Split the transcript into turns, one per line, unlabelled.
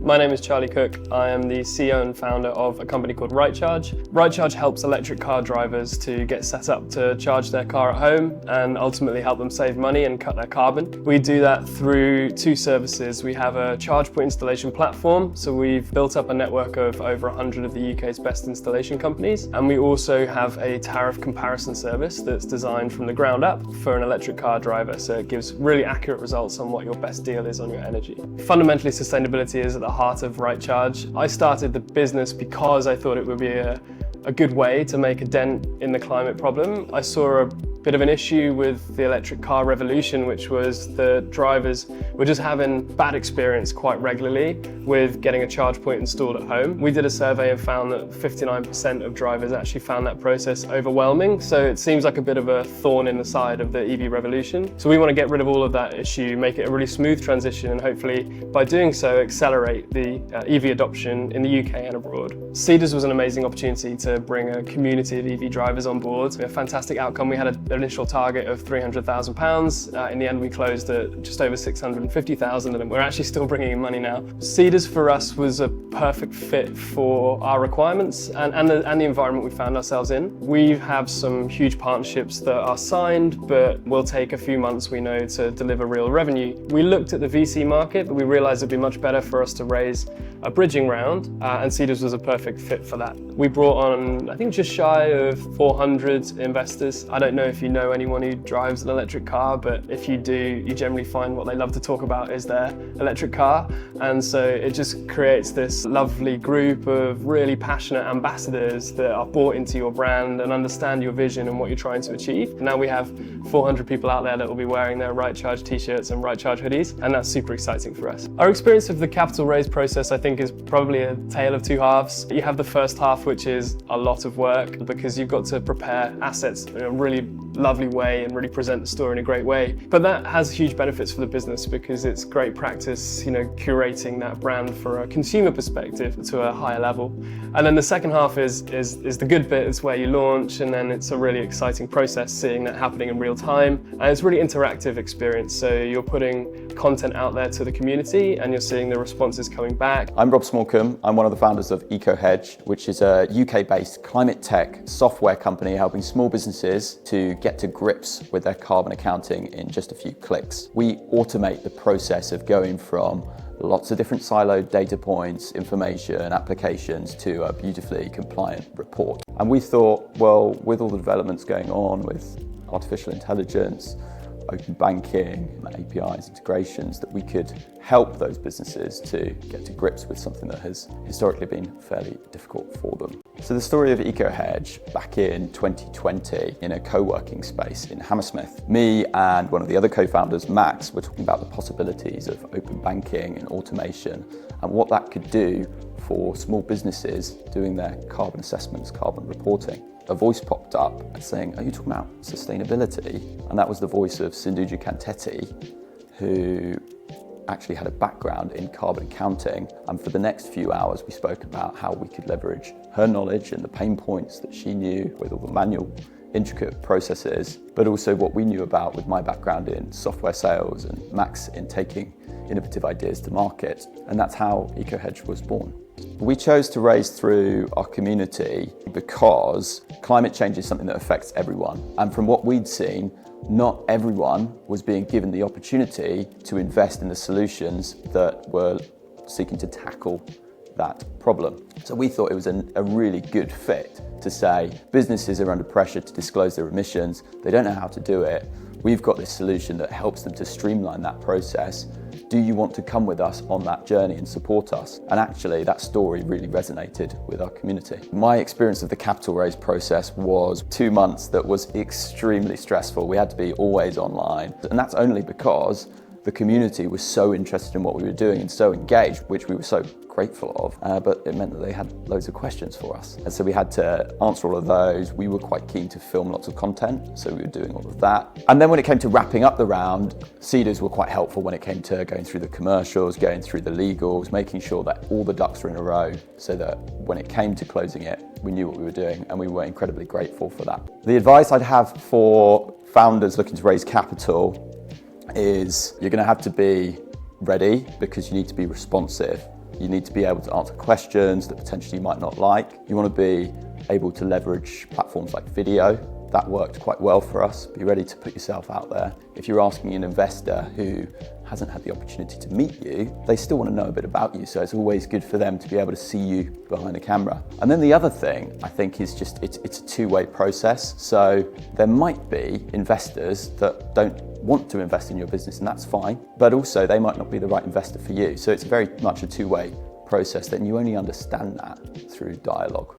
My name is Charlie Cook. I am the CEO and founder of a company called RightCharge. RightCharge helps electric car drivers to get set up to charge their car at home and ultimately help them save money and cut their carbon. We do that through two services. We have a charge point installation platform, so we've built up a network of over 100 of the UK's best installation companies, and we also have a tariff comparison service that's designed from the ground up for an electric car driver, so it gives really accurate results on what your best deal is on your energy. Fundamentally, sustainability is at the heart of RightCharge. I started the business because I thought it would be a good way to make a dent in the climate problem. I saw a bit of an issue with the electric car revolution, which was the drivers were just having bad experience quite regularly with getting a charge point installed at home. We did a survey and found that 59% of drivers actually found that process overwhelming. So it seems like a bit of a thorn in the side of the EV revolution. So we want to get rid of all of that issue, make it a really smooth transition, and hopefully by doing so accelerate the EV adoption in the UK and abroad. Cedars was an amazing opportunity to bring a community of EV drivers on board. We had a fantastic outcome. We had an initial target of £300,000. In the end, we closed at just over 650,000, and we're actually still bringing in money now. Cedars for us was a perfect fit for our requirements and the environment we found ourselves in. We have some huge partnerships that are signed, but will take a few months, we know, to deliver real revenue. We looked at the VC market, but we realized it'd be much better for us to raise a bridging round, and Cedars was a perfect fit for that. We brought on, I think, just shy of 400 investors. I don't know if you know anyone who drives an electric car, but if you do, you generally find what they love to talk about is their electric car. And so it just creates this lovely group of really passionate ambassadors that are bought into your brand and understand your vision and what you're trying to achieve. Now we have 400 people out there that will be wearing their RightCharge t-shirts and RightCharge hoodies, and that's super exciting for us. Our experience of the capital raise process, I think, is probably a tale of two halves. You have the first half, which is a lot of work because you've got to prepare assets in a really lovely way and really present the story in a great way. But that has huge benefits for the business because it's great practice, curating that brand for a consumer perspective to a higher level. And then the second half is the good bit. It's where you launch, and then it's a really exciting process seeing that happening in real time. And it's a really interactive experience. So you're putting content out there to the community and you're seeing the responses coming back.
I'm Rob Smallcombe. I'm one of the founders of EcoHedge, which is a UK-based climate tech software company helping small businesses to get to grips with their carbon accounting in just a few clicks. We automate the process of going from lots of different siloed data points, information, applications to a beautifully compliant report. And we thought, well, with all the developments going on with artificial intelligence, open banking, APIs, integrations, that we could help those businesses to get to grips with something that has historically been fairly difficult for them. So the story of EcoHedge back in 2020 in a co-working space in Hammersmith, me and one of the other co-founders, Max, were talking about the possibilities of open banking and automation and what that could do for small businesses doing their carbon assessments, carbon reporting. A voice popped up saying, "Are you talking about sustainability?" And that was the voice of Sindhuja Kanteti, who actually had a background in carbon accounting. And for the next few hours, we spoke about how we could leverage her knowledge and the pain points that she knew with all the manual, intricate processes, but also what we knew about with my background in software sales and Max in taking innovative ideas to market. And that's how EcoHedge was born. We chose to raise through our community because climate change is something that affects everyone. And from what we'd seen, not everyone was being given the opportunity to invest in the solutions that were seeking to tackle that problem. So we thought it was a really good fit to say businesses are under pressure to disclose their emissions. They don't know how to do it. We've got this solution that helps them to streamline that process. Do you want to come with us on that journey and support us? And actually that story really resonated with our community. My experience of the capital raise process was 2 months that was extremely stressful. We had to be always online. And that's only because the community was so interested in what we were doing and so engaged, which we were so grateful of, but it meant that they had loads of questions for us. And so we had to answer all of those. We were quite keen to film lots of content, so we were doing all of that. And then when it came to wrapping up the round, Cedars were quite helpful when it came to going through the commercials, going through the legals, making sure that all the ducks were in a row so that when it came to closing it, we knew what we were doing, and we were incredibly grateful for that. The advice I'd have for founders looking to raise capital is you're going to have to be ready because you need to be responsive. You need to be able to answer questions that potentially you might not like. You want to be able to leverage platforms like video. That worked quite well for us. Be ready to put yourself out there. If you're asking an investor who hasn't had the opportunity to meet you, they still want to know a bit about you. So it's always good for them to be able to see you behind the camera. And then the other thing I think is just it's a two-way process. So there might be investors that don't want to invest in your business, and that's fine. But also they might not be the right investor for you. So it's very much a two-way process, and you only understand that through dialogue.